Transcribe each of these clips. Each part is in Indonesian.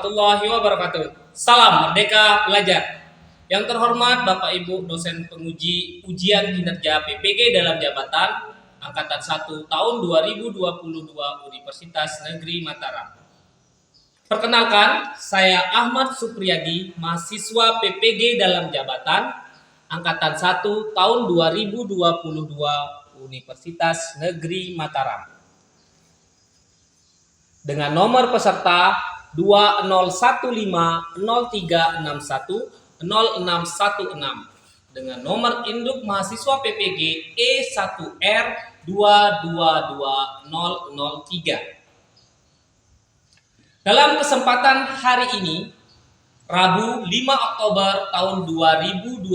warahmatullahi wabarakatuh. Salam Merdeka Belajar. Yang terhormat Bapak Ibu dosen penguji ujian kinerja PPG dalam jabatan Angkatan 1 tahun 2022 Universitas Negeri Mataram. Perkenalkan, saya Ahmad Supriyadi, mahasiswa PPG dalam jabatan Angkatan 1 tahun 2022 Universitas Negeri Mataram. Dengan nomor peserta 201503610616 dengan nomor induk mahasiswa PPG E1R222003. Dalam kesempatan hari ini, Rabu 5 Oktober tahun 2022,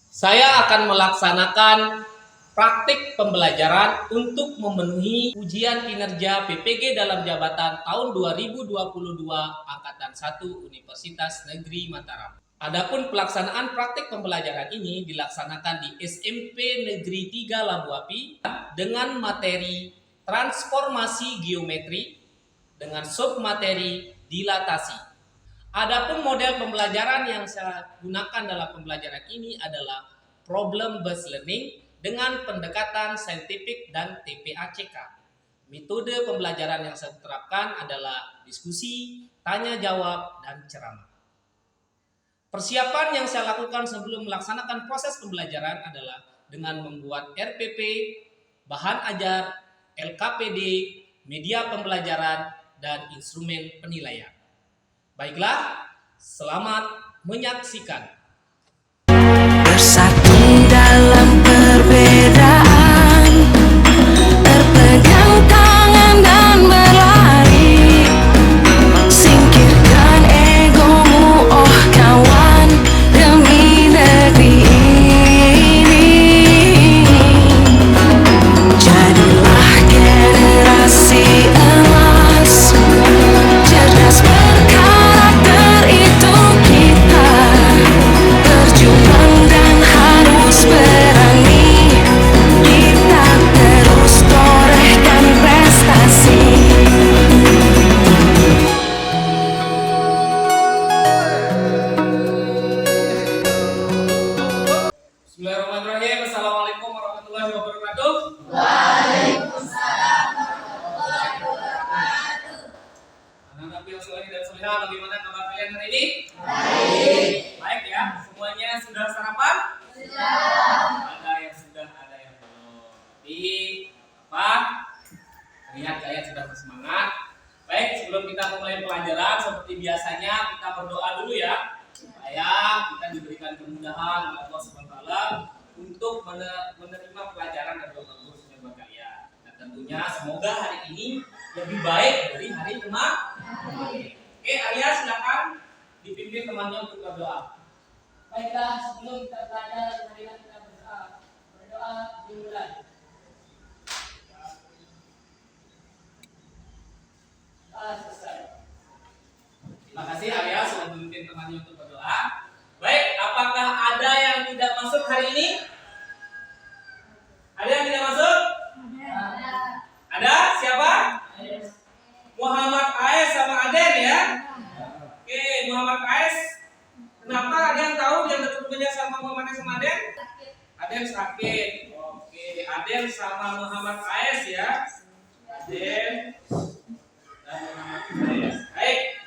saya akan melaksanakan praktik pembelajaran untuk memenuhi ujian kinerja PPG dalam jabatan tahun 2022 Angkatan 1 Universitas Negeri Mataram. Adapun pelaksanaan praktik pembelajaran ini dilaksanakan di SMP Negeri 3 Labu Api dengan materi transformasi geometri dengan submateri dilatasi. Adapun model pembelajaran yang saya gunakan dalam pembelajaran ini adalah problem based learning dengan pendekatan saintifik dan TPACK. Metode pembelajaran yang saya terapkan adalah diskusi, tanya jawab, dan ceramah. Persiapan yang saya lakukan sebelum melaksanakan proses pembelajaran adalah dengan membuat RPP, bahan ajar, LKPD, media pembelajaran, dan instrumen penilaian. Baiklah, selamat menyaksikan. Bersatu dalam perbedaan, berpegang tangan dan berlari. Singkirkan egomu, oh kawan, demi negeri ini. Jadilah generasi emas, cerdas berkarakter itu kita. Berjuang dan harus berani, kita terus torehkan prestasi. Bismillahirrahmanirrahim. Assalamualaikum warahmatullahi wabarakatuh. Anak-anak yang soleh dan solehah, bagaimana kabar kalian hari ini? Baik ya, semuanya sudah sarapan? Ada yang sudah, ada yang belum. Jadi apa? Lihat kalian sudah bersemangat. Baik, sebelum kita memulai pelajaran seperti biasanya kita berdoa dulu ya, supaya kita diberikan kemudahan oleh Allah Subhanahu wa taala untuk menerima pelajaran dari Bapak Guru dan kalian. Dan tentunya semoga hari ini lebih baik dari hari kemarin. Oke, Arya silakan dipimpin temannya untuk berdoa. Baiklah, sebelum kita belajar, marilah kita berdoa dimulai. Selesai. Terima kasih Arya sudah memimpin temannya untuk berdoa. Baik, apakah ada yang tidak masuk hari ini? Ada yang tidak masuk? Ada? Siapa? Muhammad Ais sama Aden ya? Oke, Muhammad Ais. Kenapa ada yang tahu yang bertemu sama Muhammad Ais sama Aden? Aden sakit. Oke, Aden sama Muhammad Ais ya. Aden dan Muhammad Ais. Baik.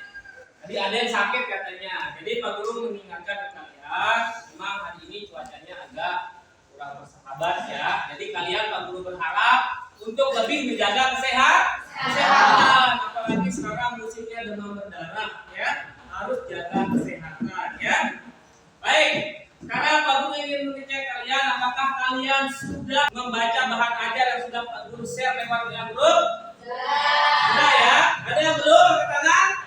Tadi Aden sakit katanya. Jadi Pak Guru mengingatkan ke kalian, memang hari ini cuacanya agak kurang bersahabat ya. Jadi kalian Pak Guru berharap untuk lebih menjaga kesehatan. Apalagi sekarang musimnya demam berdarah ya. Harus jaga kesehatan ya. Baik, sekarang Pak Guru ingin mengecek kalian apakah kalian sudah membaca bahan ajar yang sudah Pak Guru share lewat WA Group? Sudah ya? Ada yang belum? Angkat tangan.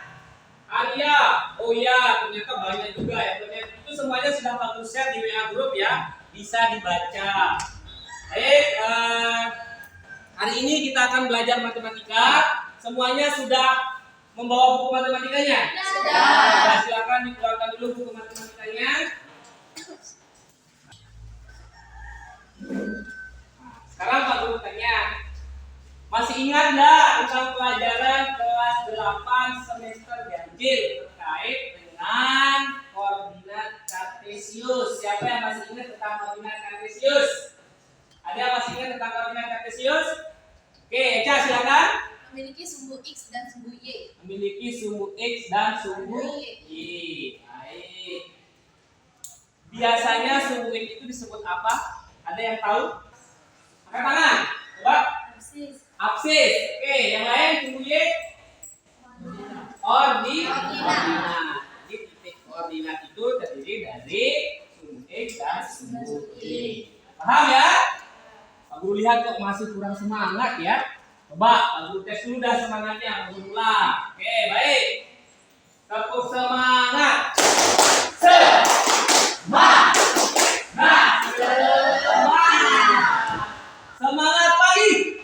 Arya, oh ya, ternyata banyak juga ya. Itu semuanya sudah Pak Guru share di WA Group ya. Bisa dibaca. Baik, hari ini kita akan belajar matematika. Semuanya sudah membawa buku matematikanya? Sudah. Silakan dikeluarkan dulu buku matematikanya. Sekarang Pak Guru tanya, Masih ingat nggak tentang pelajaran kelas 8 semester ganjil terkait dengan koordinat kartesius? Siapa yang masih ingat tentang koordinat kartesius? Ada yang masih ingat tentang koordinat kartesius? Oke, Eca silakan. Memiliki sumbu X dan sumbu Y. Memiliki sumbu X dan sumbu Y. Baik. Biasanya sumbu X itu disebut apa? Ada yang tahu? Angkat tangan. Coba. Absis. Oke, yang lain sumbu Y? Ordinat. Jadi titik koordinat itu terdiri dari sumbu X dan sumbu Y. Paham ya? Pak Guru lihat kok masih kurang semangat ya. Coba Pak Guru tes dulu dah semangatnya. Ulang. Oke, baik. Tepuk semangat. Semangat. Semangat pagi.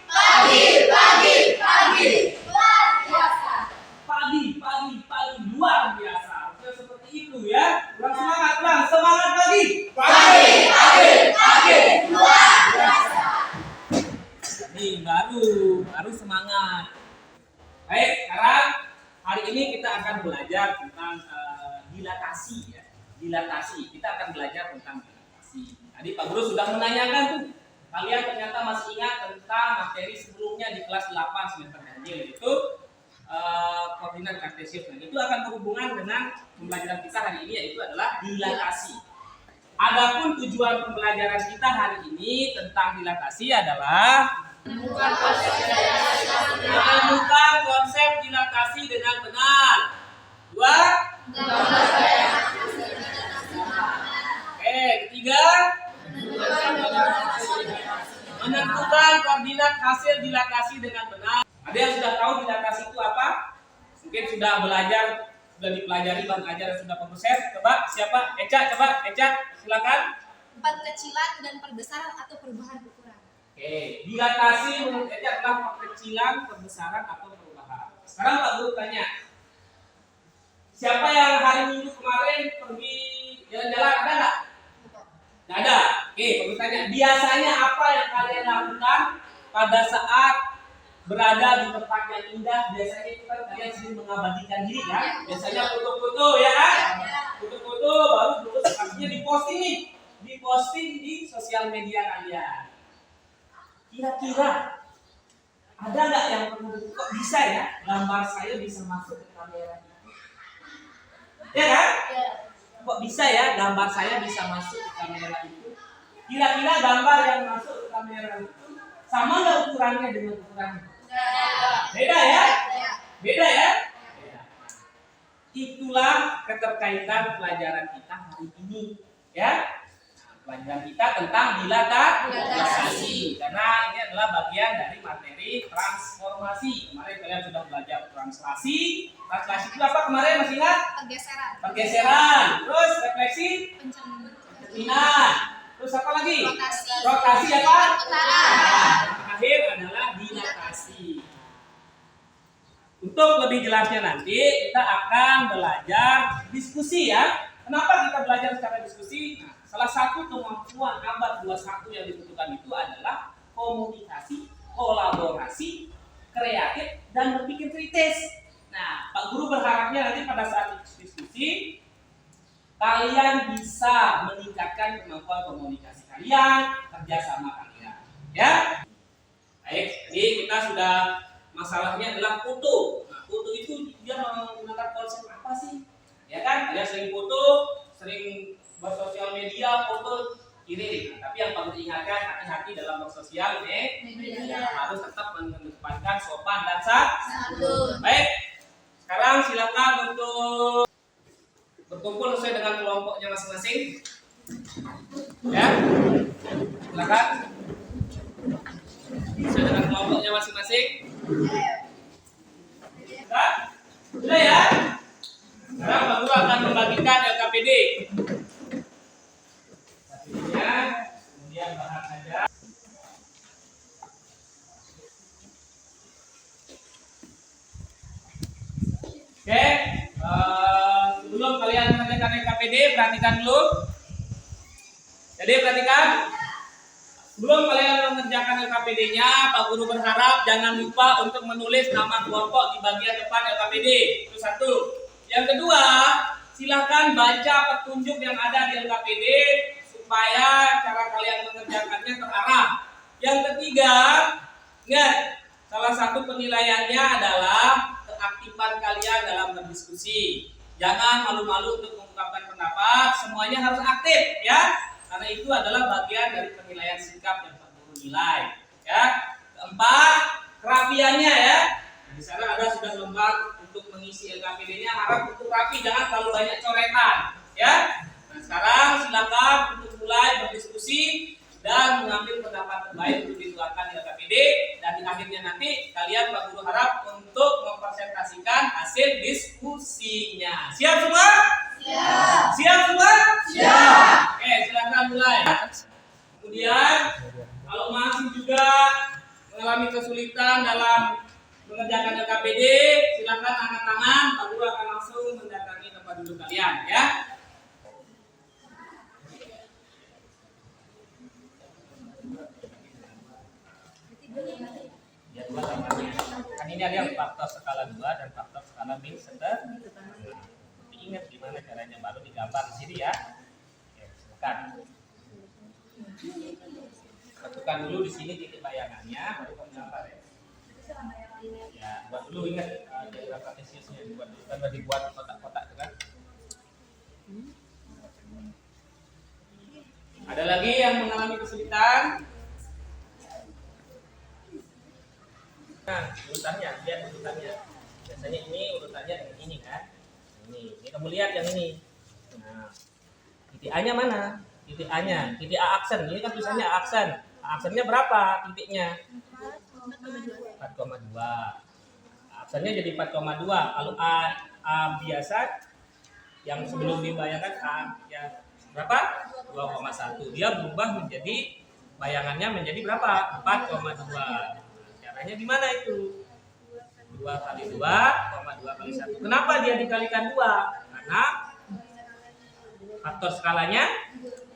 Pagi luar biasa. Harusnya seperti itu ya. Kurang semangat, kurang semangat pagi. Ini baru semangat. Baik, sekarang hari ini kita akan belajar tentang dilatasi ya. Dilatasi. Kita akan belajar tentang dilatasi. Tadi Pak Guru sudah menanyakan tuh. Kalian ternyata masih ingat tentang materi sebelumnya di kelas 8 semester ganjil, yaitu koordinat kartesius. Nah, itu akan berhubungan dengan pembelajaran kita hari ini, yaitu adalah dilatasi. Adapun tujuan pembelajaran kita hari ini tentang dilatasi adalah menemukan konsep dilatasi dengan benar. Dua. Oke, ketiga. Menentukan koordinat hasil dilatasi dengan benar. Ada yang sudah tahu dilatasi itu apa? Mungkin sudah belajar, sudah dipelajari bahan ajar yang sudah pembuset. Coba siapa? Eca, coba Eca, silakan. Perkecilan dan perbesaran atau perubahan ukuran. Oke, dilatasi menurut Eca adalah perkecilan, perbesaran atau perubahan. Sekarang Pak Guru tanya, siapa yang hari Minggu kemarin pergi jalan-jalan, ada nggak? Nggak ada. Oke, Pak Guru tanya, biasanya apa yang kalian lakukan pada saat berada di tempat yang indah? Biasanya itu kan kalian sering mengabadikan diri kan? Biasanya foto-foto ya kan? Foto-foto baru terus akhirnya diposting nih, diposting di sosial media kalian. Kira-kira ada nggak yang kok bisa ya gambar saya bisa masuk ke kamera itu? Ya kan? Kok bisa ya gambar saya bisa masuk ke kamera itu? Kira-kira gambar yang masuk ke kamera itu sama nggak ukurannya dengan ukuran? Beda ya? Beda ya? Beda. Itulah keterkaitan pelajaran kita hari ini, ya. Pelajaran kita tentang dilatasi. Karena ini adalah bagian dari materi transformasi. Kemarin kalian sudah belajar translasi. Translasi itu apa kemarin, masih ingat? Pergeseran. Terus refleksi? Pencerminan. Terus apa lagi? Rotasi apa? Terakhir adalah dilatasi. Untuk lebih jelasnya nanti kita akan belajar diskusi ya. Kenapa kita belajar secara diskusi? Nah, salah satu kemampuan abad 21 yang dibutuhkan itu adalah komunikasi, kolaborasi, kreatif, dan berpikir kritis. Nah, Pak Guru berharapnya nanti pada saat diskusi kalian bisa meningkatkan kemampuan komunikasi kalian, kerjasama kalian, ya. Baik, jadi kita sudah masalahnya adalah foto. Nah, foto itu dia menggunakan konsep apa sih? Ya kan, kalian sering foto, sering bersosial media, foto ini. Nah, tapi yang perlu diingatkan, hati-hati dalam bersosial media. Harus tetap mengedepankan sopan dan santun. Baik, sekarang silakan untuk berkumpul sesuai dengan kelompoknya masing-masing. Ya, silakan. Sesuai dengan kelompoknya masing-masing. Sudah ya. Sekarang Pak Guru akan membagikan LKPD. Ya, kemudian bahan ajar. Oke, sebelum kalian mengerjakan LKPD, perhatikan dulu. Jadi perhatikan, Sebelum kalian mengerjakan LKPD-nya, Pak Guru berharap jangan lupa untuk menulis nama kelompok di bagian depan LKPD. Itu satu. Yang kedua, silakan baca petunjuk yang ada di LKPD supaya cara kalian mengerjakannya terarah. Yang ketiga, ingat, salah satu penilaiannya adalah keaktifan kalian dalam berdiskusi. Jangan malu-malu untuk mengungkapkan pendapat, semuanya harus aktif ya. Karena itu adalah bagian dari penilaian sikap yang Pak Guru nilai. Ya. Keempat, kerapiannya ya. Di sana ada sudah lembar untuk mengisi LKPD-nya, harap untuk rapi, jangan terlalu banyak coretan. Ya. Nah, sekarang silakan untuk mulai berdiskusi dan mengambil pendapat terbaik untuk dituangkan di LKPD, dan di akhirnya nanti kalian Pak Guru harap untuk mempresentasikan hasil diskusinya. Siap semua? Siap. Siap semua? Siap. Oke, silakan mulai. Kemudian kalau masih juga mengalami kesulitan dalam mengerjakan LKPD, silakan angkat tangan. Pak Guru akan langsung mendatangi tempat duduk kalian ya. Ya, dua tambahnya. Kan ini ada faktor skala 2 dan faktor skala min setengah. Ingat gimana caranya, baru digambar di sini ya. Oke, silakan. Tentukan dulu di sini titik bayangannya, baru kamu gambar ya. Ya, buat dulu, ingat diagram kartesiusnya, dibuat dulu kan, dibuat kotak-kotak itu kan. Ada lagi yang mengalami kesulitan? Nah, urutannya, lihat urutannya. Biasanya ini urutannya dengan ini kan. Ini kamu lihat yang ini. Nah, titik A-nya mana? Titik A-nya, titik A aksen. Ini kan tulisannya A aksen. A aksennya berapa titiknya? 4,2. Aksennya jadi 4,2. Kalau A biasa yang sebelum dibayangkan A ya berapa? 2,1. Dia berubah menjadi bayangannya menjadi berapa? 4,2. Caranya gimana itu? 2 kali 2, 2 kali 1. Kenapa dia dikalikan 2? Karena faktor skalanya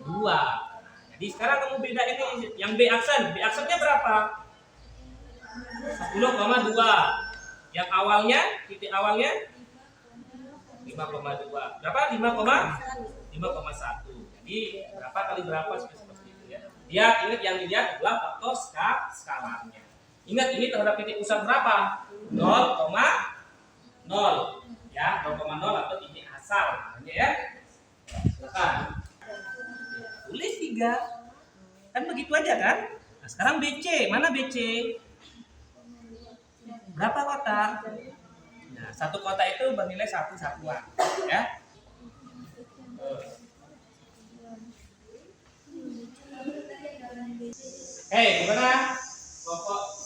2. Jadi sekarang kamu beda ini yang B aksen. B aksennya berapa? 10,2. Yang awalnya, titik awalnya 5,2. Berapa? 5,1. Jadi berapa kali berapa seperti itu ya. Dia ingat yang dilihat adalah faktor skalanya. Ingat ini terhadap titik pusat berapa? 0,0 ya, 0,0 atau titik asal namanya ya. Silakan. Tulis 3. Kan begitu aja kan? Nah, sekarang BC, mana BC? Berapa kotak? Nah, satu kotak itu bernilai 1 satuan ya. Hei, gimana? Pokok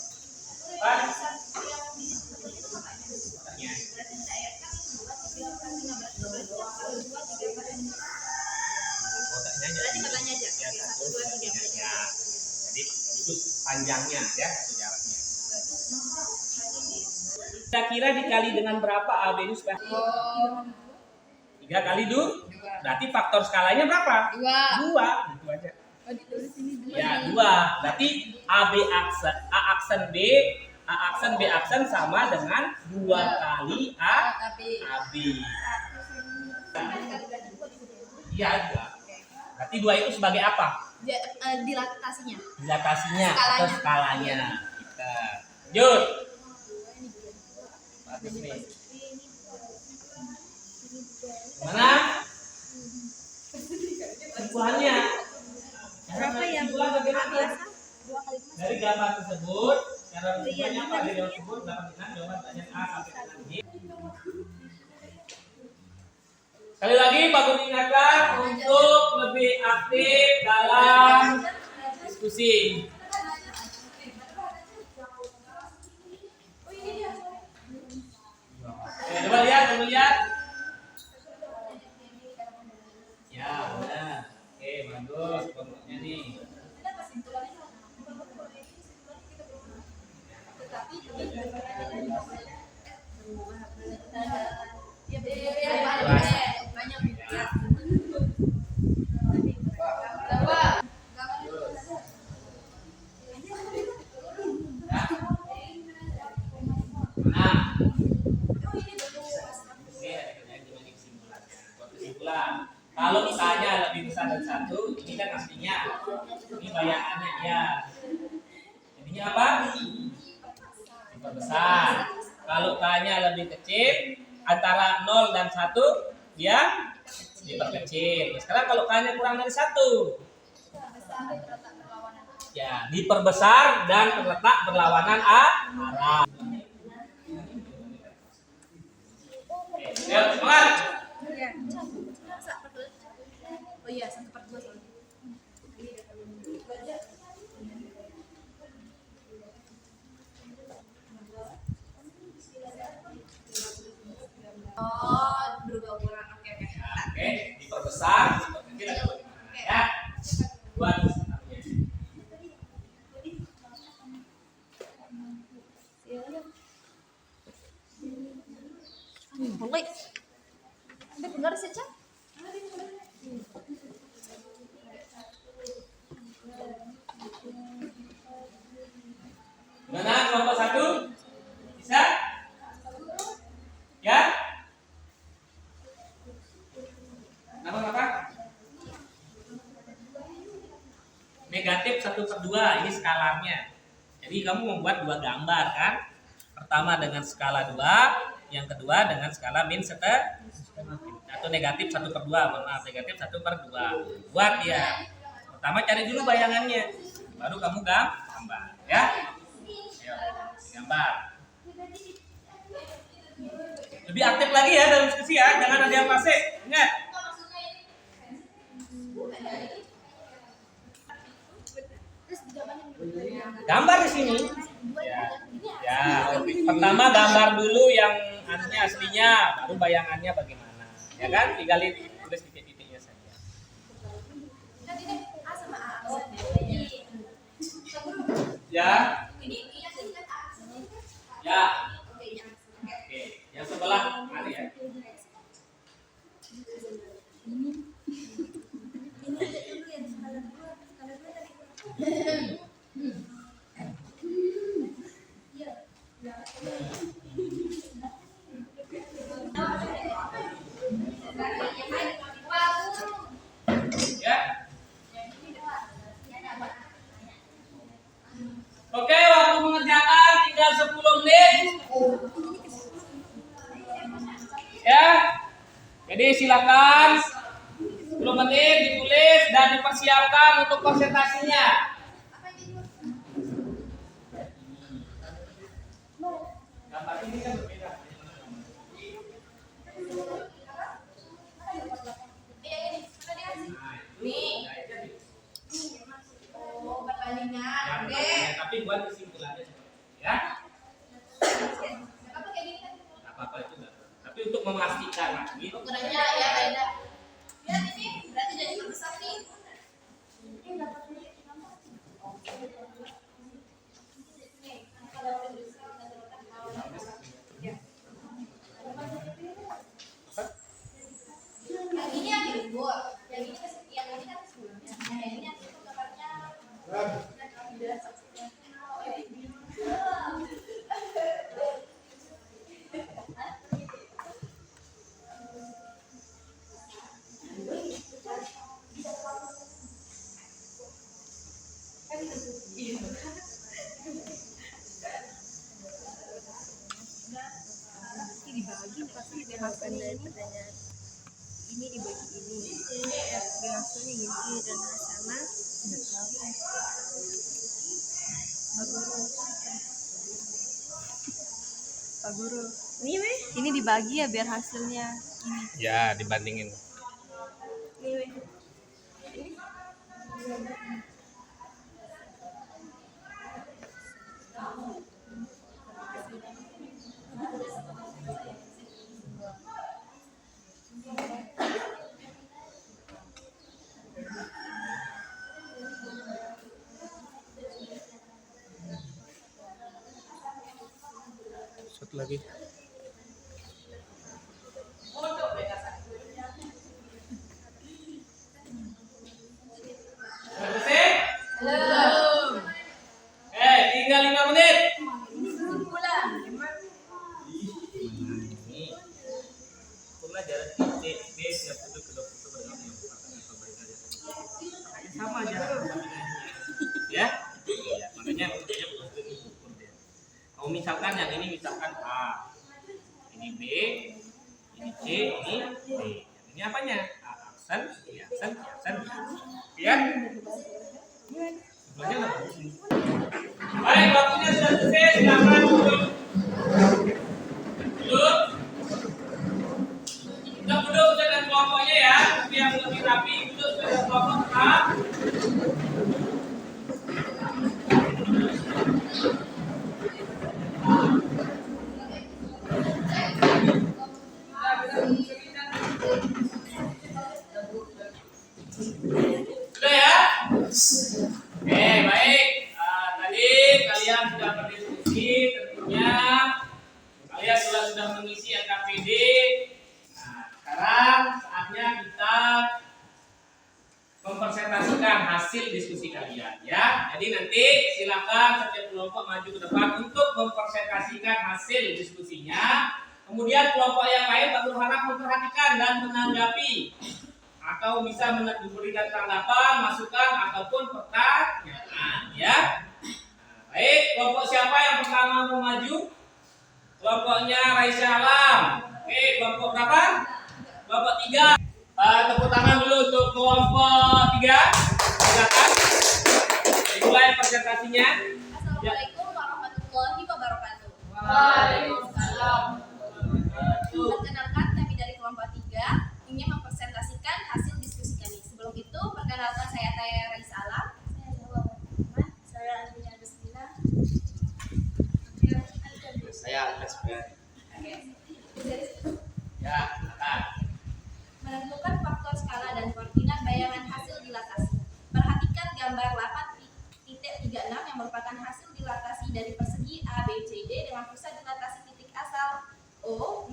jadi itu panjangnya ya, itu jaraknya. Kira-kira dikali dengan berapa AB ini supaya 3 kali 2? Berarti faktor skalanya berapa? 2. Itu aja. Ya, 2. Berarti AB aksen A aksen B, A aksen B aksen sama dengan 2 kali AB. Iya, 2. Berarti 2 itu sebagai apa? Dilatasinya. Dilatasinya atau skalanya. Kita lanjut. Bagus nih. Mana? Kesimpulannya. Berapa yang bagaimana? 2 kali Dari gambar tersebut, cara berpikirnya apa? Dari gambar tersebut dapat dengan jawaban pertanyaan A sampai dengan D. Sekali lagi Pak Guru ingatkan untuk lebih aktif dalam diskusi. Coba lihat. Ya, benar. Oke, bagus kelompoknya nih. Ini ada kerjaan gimana kesimpulan. Buat kesimpulan. Kalau K-nya lebih besar dari 1, ini kan aslinya. Ini bayangannya ya. Jadinya apa? Diperbesar. Kalau K-nya lebih kecil, antara 0 dan 1, dia diperkecil. Sekarang kalau K-nya kurang dari 1, ya diperbesar dan terletak berlawanan arah. Oke, semangat. Oh iya, 1/2 soalnya. Oh, berubah ukuran. Oke, oke. Oke, diperbesar, diperkecil atau bagaimana ya? Buat Boleh. Benar sih, Cak? gimana kelompok 1? Bisa? Ya? Apa? Negatif 1/2, ini skalarnya. Jadi kamu membuat 2 gambar kan? Pertama dengan skala 2, yang kedua dengan skala min setengah atau negatif 1/2, maaf, negatif 1/2. Buat ya. Pertama cari dulu bayangannya, baru kamu gambar, ya. Ayo, gambar. Lebih aktif lagi ya dalam diskusi ya, jangan ada yang pasif. Ingat. Gambar di sini. Ya, pertama gambar dulu yang aslinya, baru bayangannya bagaimana. Ya kan? Tinggal tulis titik-titiknya saja. Ya. Ya. Oke, yang sebelah mana ya? Ya. Oke, waktu mengerjakan tinggal 10 menit. Ya. Jadi silakan 10 menit ditulis dan dipersiapkan untuk presentasinya. Gambar ini kan berbeda. Oh, perbandingan. Oke. Ya, tapi buat kesimpulannya seperti itu ya. Apa kayak gini kan? Apa-apa itu enggak. Tapi untuk memastikan lagi. Ukurannya ya beda. Lihat ini berarti jadi besar nih. Yang ini yang dibuat, yang ini kan sebelumnya. Yang ini yang itu gambarnya. Dibagi pasti hasilnya ini dibagi ini hasilnya ini dan sama Pak Guru ini dibagi ya biar hasilnya ini Ya, dibandingin. ini Satu lagi. Belum. Tinggal 5 menit. ini belum pulang A. Ini B, ini C, ini D. Ini apanya? A aksen, B aksen, C aksen. Ya? Sebelahnya nggak bagus nih. Baik, waktunya sudah selesai. Silakan duduk. Duduk. Kita duduk dengan kelompoknya ya. Biar lebih rapi. Duduk dengan kelompok tetap. Sudah ya? Oke, baik. Tadi kalian sudah berdiskusi, tentunya kalian sudah mengisi NKPD. Nah, sekarang saatnya kita mempresentasikan hasil diskusi kalian, ya. Jadi nanti silakan setiap kelompok maju ke depan untuk mempresentasikan hasil diskusinya. Kemudian kelompok yang lain berharap memperhatikan dan menanggapi atau bisa memberikan tanggapan, masukan ataupun pertanyaan, ya. Nah, baik, kelompok siapa yang pertama mau maju? Kelompoknya Raisya Alam. Oke, kelompok berapa? Kelompok 3. Tepuk tangan dulu untuk kelompok 3. Silakan. Dimulai presentasinya. Assalamualaikum warahmatullahi wabarakatuh. Waalaikumsalam. Perkenalkan, kami dari kelompok 3 ingin mempresentasikan hasil diskusi kami. Sebelum itu, perkenalkan saya Taya Raisa Alam. Saya Jawa Rahman. Saya Adriana Destina. Saya Alves. Dari Ya, silakan. menentukan faktor skala dan koordinat bayangan hasil dilatasi. Perhatikan gambar 8.36 yang merupakan hasil dilatasi dari persegi A, B, C, D dengan pusat dilatasi titik asal O 0,0.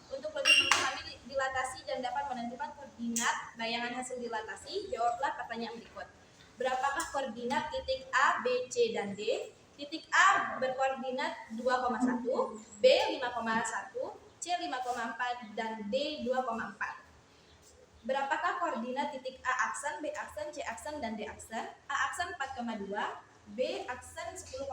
Untuk lebih memahami dilatasi dan dapat menentukan koordinat bayangan hasil dilatasi, jawablah pertanyaan berikut. Berapakah koordinat titik A, B, C, dan D? Titik A berkoordinat 2,1, B 5,1, C 5,4, dan D 2,4. Berapakah koordinat titik A aksen, B aksen, C aksen, dan D aksen? A aksen 4,2, B aksen 10,2,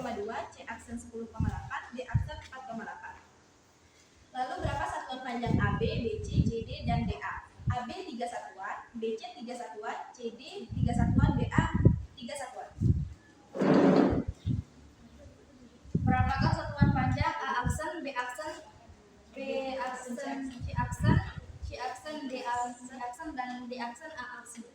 C aksen 10,8, D aksen 4,8. Lalu berapa satuan panjang AB, BC, CD, dan DA? AB 3 satuan, BC 3 satuan, CD 3 satuan, DA 3 satuan. Berapakah satuan panjang A aksen, B aksen, B aksen, C aksen, C aksen, D aksen, dan D aksen, A aksen?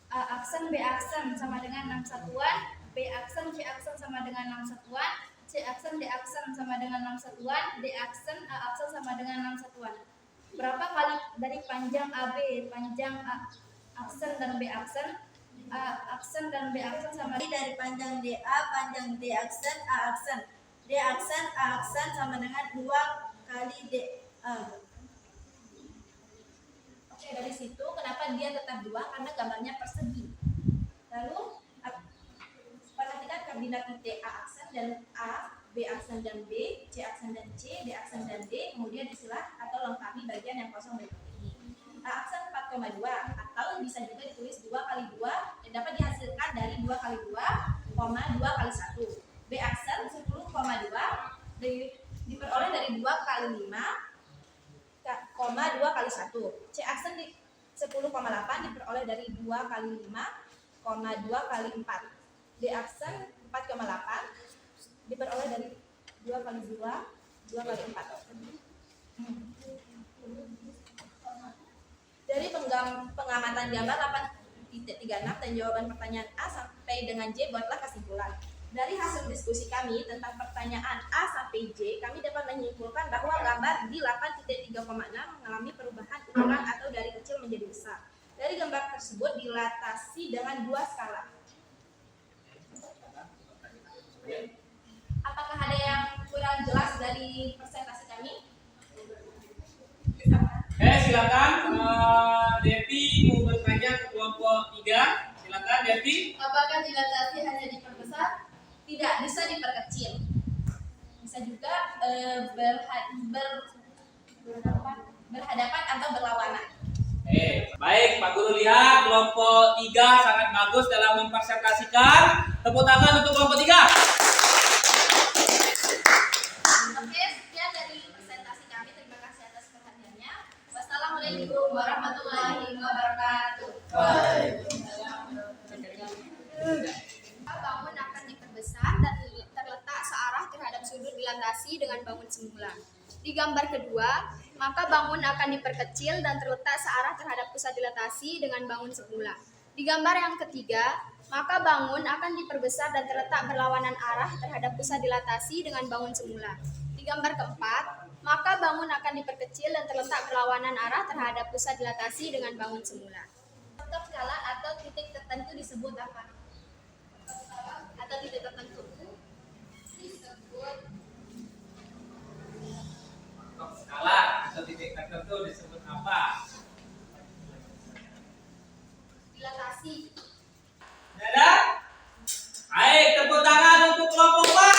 A aksen, B aksen sama dengan 6 satuan, B aksen, C aksen sama dengan 6 satuan, C aksen, D aksen sama dengan 6 satuan, D aksen, A aksen sama dengan 6 satuan. Berapa kali dari panjang AB, panjang A aksen dan B aksen? A aksen dan B aksen sama dari panjang DA, panjang D aksen, A aksen. D aksen, A aksen sama dengan 2 kali DA. Oke, dari situ kenapa dia tetap 2? Karena gambarnya persegi. Lalu perhatikan koordinat titik A aksen dan A, B aksen dan B, C aksen dan C, D aksen dan D, kemudian disilah atau lengkapi bagian yang kosong berikut ini. A aksen 4,2 atau bisa juga ditulis 2 kali 2 yang dapat dihasilkan dari 2 kali 2, 2 kali 1. B aksen 10,2 diperoleh dari 2 kali 5, 2 kali 1. C aksen 10,8 diperoleh dari 2 kali 5, 2 kali 4. D aksen 4,8 diperoleh dari 2 kali 2, 2 kali 4. Dari pengamatan gambar 8.36 dan jawaban pertanyaan A sampai dengan J, buatlah kesimpulan. Dari hasil diskusi kami tentang pertanyaan A sampai J, kami dapat menyimpulkan bahwa gambar di 8.3,6 mengalami perubahan ukuran atau dari kecil menjadi besar. Dari gambar tersebut dilatasi dengan 2 skala. Apakah ada yang kurang jelas dari presentasi kami? Silakan Devi mau bertanya ke kelompok 3. Silakan Devi. Apakah dilatasi hanya diperbesar? Tidak, bisa diperkecil. Bisa juga berhadapan atau berlawanan. Baik, Pak Guru lihat kelompok 3 sangat bagus dalam mempresentasikan. Tepuk tangan untuk kelompok 3. Oke, sekian dari presentasi kami. Terima kasih atas perhatiannya. Wassalamualaikum warahmatullahi wabarakatuh. Bangun akan diperbesar dan terletak searah terhadap sudut dilatasi dengan bangun semula. Di gambar kedua, maka bangun akan diperkecil dan terletak searah terhadap pusat dilatasi dengan bangun semula. Di gambar yang ketiga, maka bangun akan diperbesar dan terletak berlawanan arah terhadap pusat dilatasi dengan bangun semula. Di gambar keempat, maka bangun akan diperkecil dan terletak berlawanan arah terhadap pusat dilatasi dengan bangun semula. Faktor skala atau titik tertentu disebut apa? Atau titik tertentu disebut Skala atau titik tertentu disebut apa? dilatasi. Ada? Baik, tepuk tangan untuk kelompok A.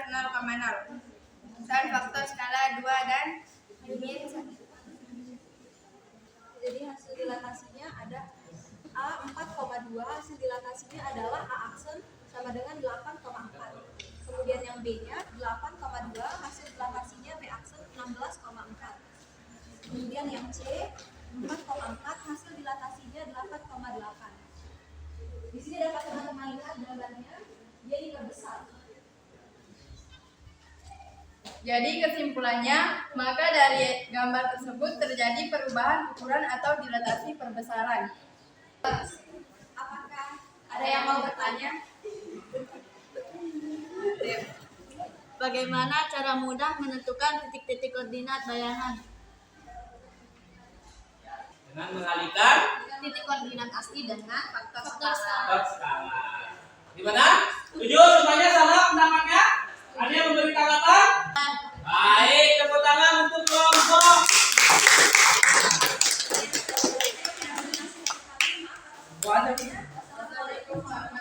0,0 dan faktor skala 2 dan min 1. Jadi hasil dilatasinya ada A 4,2, hasil dilatasinya adalah A aksen sama dengan 8,4. Kemudian yang B-nya 8,2, hasil dilatasinya B aksen 16,4. Kemudian yang C 4,4, hasil dilatasinya 8,8. Di sini dapat teman-teman lihat gambarnya, dia diperbesar. Jadi kesimpulannya, maka dari gambar tersebut terjadi perubahan ukuran atau dilatasi perbesaran. Apakah ada yang mau bertanya? Bagaimana cara mudah menentukan titik-titik koordinat bayangan? Dengan mengalihkan Titik koordinat asli dengan faktor skala. faktor skala. Gimana? Setuju semuanya sama pendapatnya? Ada yang memberi tanggapan? Baik, tepuk tangan untuk kelompok. Waalaikumsalam.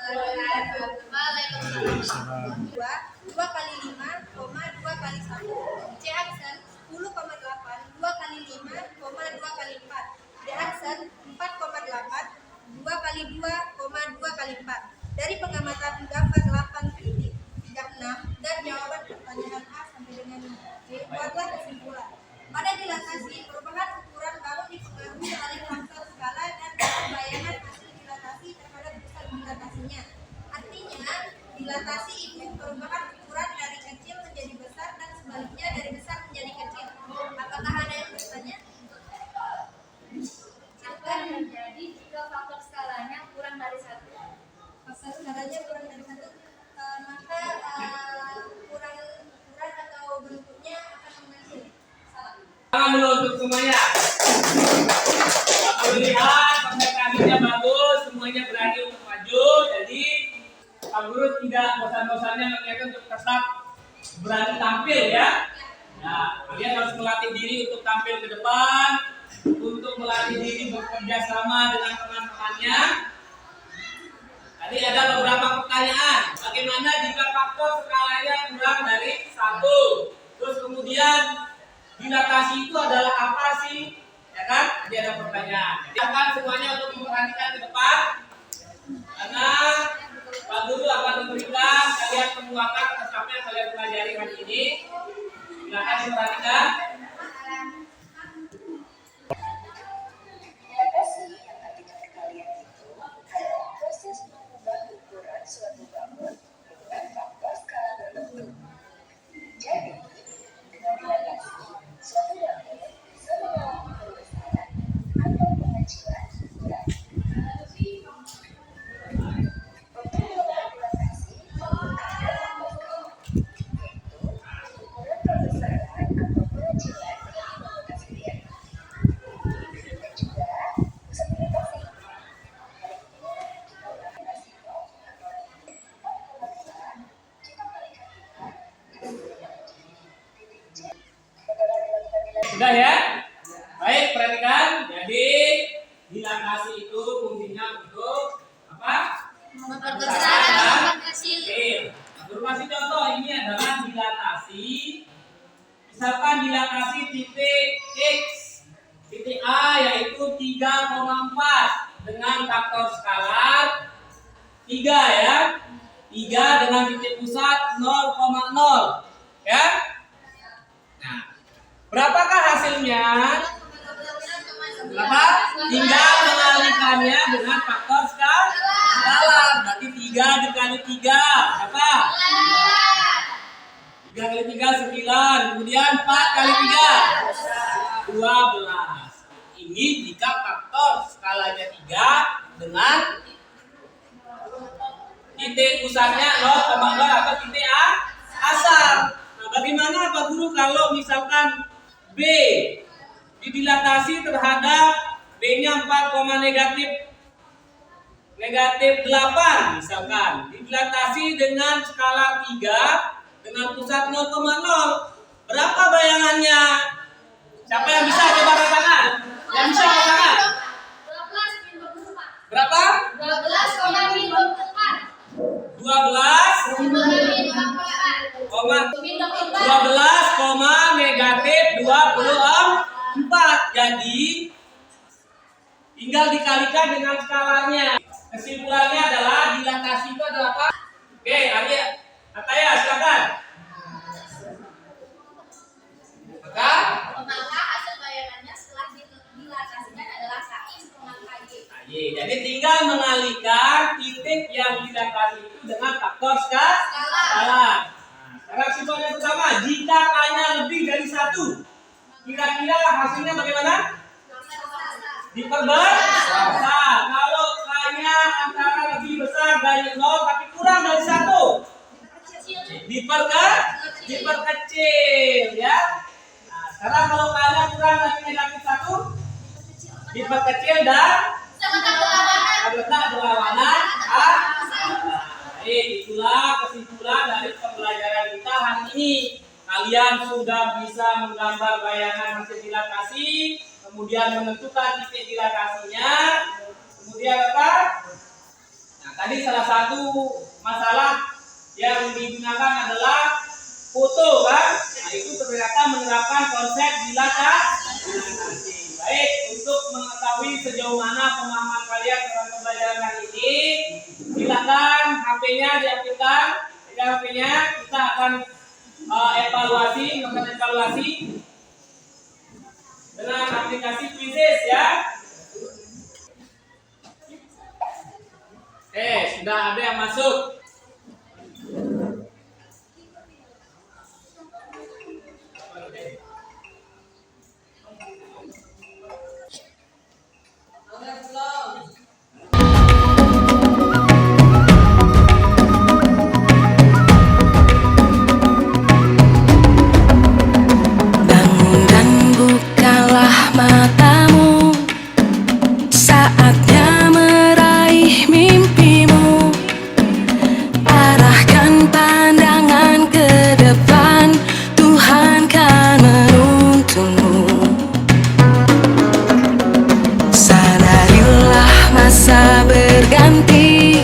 2 kali 5, 2 kali 1. C aksen 10,8, 2 kali 5, 2 kali 4. D aksen 4,8, 2 kali 2 kali 4. Dari pengamatan gambar 8.36 dan jawaban pertanyaan A sampai dengan D, buatlah kesimpulan. Pada dilatasi, perubahan ukuran bangun dipengaruhi oleh faktor skala dan bayangan hasil dilatasi terhadap pusat dilatasinya. Artinya, dilatasi itu perubahan ukuran dari kecil menjadi besar dan sebaliknya dari besar menjadi kecil. Apakah ada yang bertanya? Akan terjadi jika faktor skalanya kurang dari 1. Faktor skalanya kurang dari 1, maka kurang ukuran atau bentuknya akan mengecil. Salah. Tangan dulu untuk semuanya. Aku lihat presentasinya bagus, semuanya berani untuk maju. Jadi Pak Guru tidak bosan-bosannya mengingatkan untuk tetap berani tampil ya. Nah, kalian harus melatih diri untuk tampil ke depan, untuk melatih diri bekerja sama dengan teman-temannya. Tadi ada beberapa pertanyaan. Bagaimana jika faktor skalanya kurang dari 1? Terus kemudian dilatasi itu adalah apa sih? Ya kan? Jadi ada pertanyaan. Jadi akan semuanya untuk memperhatikan ke depan. Karena Pak Guru akan memberikan kalian penguatan atas apa yang kalian pelajari hari ini. Silakan diperhatikan. Dilatasi yang artinya kalian itu adalah proses mengubah ukuran suatu bangun dengan faktor skala tertentu. Jadi, dengan dilatasi, suatu bangun bisa mengalami perbesaran atau pengecilan ukuran. Untuk melakukan dilatasi, ada faktor skala, yaitu ukuran perbesaran atau pengecilan yang dilakukan sendiri. Dan juga bisa dilatasi. Hal ini jika melakukan resiko atau pembesaran, jika melihat titik C. Bagaimana dilakukan dilatasi? Sudah ya? Baik, perhatikan. Jadi dilatasi itu fungsinya untuk apa? Memperbesar atau memperkecil. Oke. Nah, Guru kasih contoh, ini adalah dilatasi. Misalkan dilatasi titik X, titik A yaitu 3,4 dengan faktor skalar 3 ya. 3 dengan titik pusat 0,0. Ya. Nah, berapakah hasilnya? Berapa? Tinggal mengalikannya dengan faktor skala. Berarti 3 dikali 3 apa? 3 kali 3 9. Kemudian 4 kali 3 12. Ini jika faktor skalanya 3 dengan titik pusatnya 0,0 atau titik asal. Nah, bagaimana Pak Guru kalau misalkan B didilatasi terhadap B-nya 4, negatif 8 misalkan, didilatasi dengan skala 3 dengan pusat 0,0. Berapa bayangannya? Siapa yang bisa coba katakan? Yang bisa katakan? Berapa? 12,-24. Jadi tinggal dikalikan dengan skalanya. Kesimpulannya adalah dilatasi itu adalah apa? Oke, adik Ataya silakan. Maka hasil bayangannya setelah dilatasikan adalah KI. Jadi tinggal mengalihkan titik yang dilatasi itu dengan faktor skala. Sekarang simpel yang pertama, jika K-nya lebih dari 1, kira-kira hasilnya bagaimana? Diperbesar. Kalau K-nya antara lebih besar dari 0 tapi kurang dari 1, diperkecil ya. Nah, sekarang kalau K-nya kurang dari negatif 1, diperkecil dan letak berlawanan. Itulah kesimpulan dari pembelajaran kita hari ini. Kalian sudah bisa menggambar bayangan hasil dilatasi, kemudian menentukan titik dilatasinya, kemudian apa? Nah, tadi salah satu masalah yang digunakan adalah foto, kan? Nah, itu ternyata menerapkan konsep dilatasi. Baik, untuk mengetahui sejauh mana pemahaman kalian dalam pembelajaran hari ini, silakan HP-nya diaktifkan. Dengan HP-nya kita akan melakukan evaluasi dengan aplikasi Quizzes ya. Sudah ada yang masuk. Bangun dan bukalah matamu, saatnya meraih mimpimu. Arahkan pandangan ke depan, Tuhan kan menuntunmu. Sadarilah masa berganti,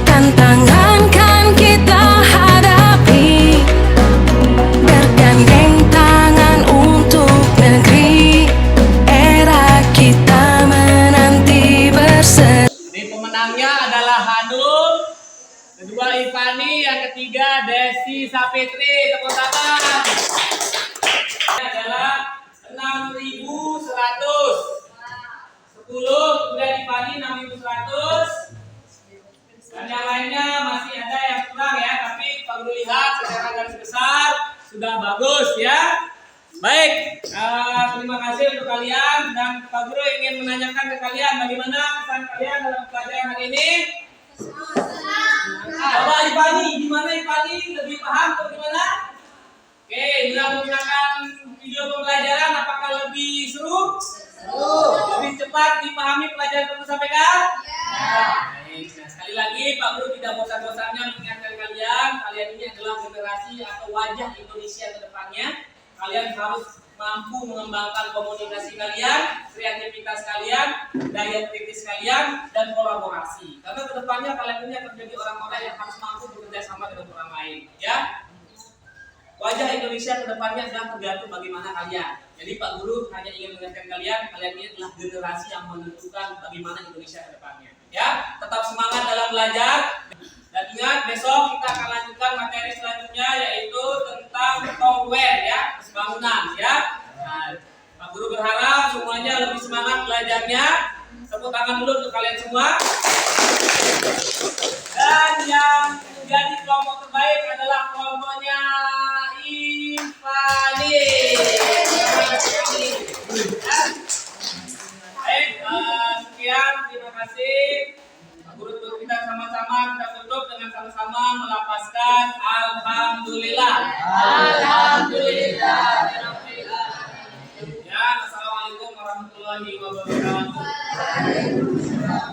tantangan kan kita hadapi. Bergandeng tangan untuk negeri, era kita menanti bersama. Ini pemenangnya adalah Hanum, kedua Ivani, yang ketiga Desi Sapitri. Tepuk tangan. Ini adalah 6.100. 10, kemudian Ivani 6.100. Dan yang lainnya masih ada yang kurang ya, tapi kalau dilihat secara garis besar sudah bagus ya. Baik, terima kasih untuk kalian, dan Pak Guru ingin menanyakan ke kalian bagaimana kesan kalian dalam pelajaran hari ini. Coba Ivani, gimana Ivani? Lebih paham atau gimana? Oke, bila menggunakan video pembelajaran apakah lebih seru? Lebih cepat dipahami pelajaran yang kamu sampaikan? Baik, nah sekali lagi Pak Guru tidak bosan-bosannya mengingatkan kalian ini adalah generasi atau wajah Indonesia ke depannya. Kalian harus mampu mengembangkan komunikasi kalian, kreativitas kalian, daya kritis kalian, dan kolaborasi. Karena ke depannya kalian ini akan menjadi orang-orang yang harus mampu bekerja sama dengan orang lain, ya. Wajah Indonesia ke depannya adalah tergantung bagaimana kalian. Jadi Pak Guru hanya ingin mengingatkan kalian ini adalah generasi yang menentukan bagaimana Indonesia ke depannya. Ya, tetap semangat dalam belajar. Dan ingat besok kita akan lanjutkan materi selanjutnya yaitu tentang kongruen ya, bangunan ya. Nah, Pak Guru berharap semuanya lebih semangat belajarnya. Tepuk tangan dulu untuk kalian semua. Dan yang menjadi kelompok terbaik adalah kelompoknya Infani. Baik, sekian, terima kasih. Pak Guru, untuk kita sama-sama kita tutup dengan sama-sama melapaskan Alhamdulillah. Alhamdulillah. Ya, assalamualaikum warahmatullahi wabarakatuh.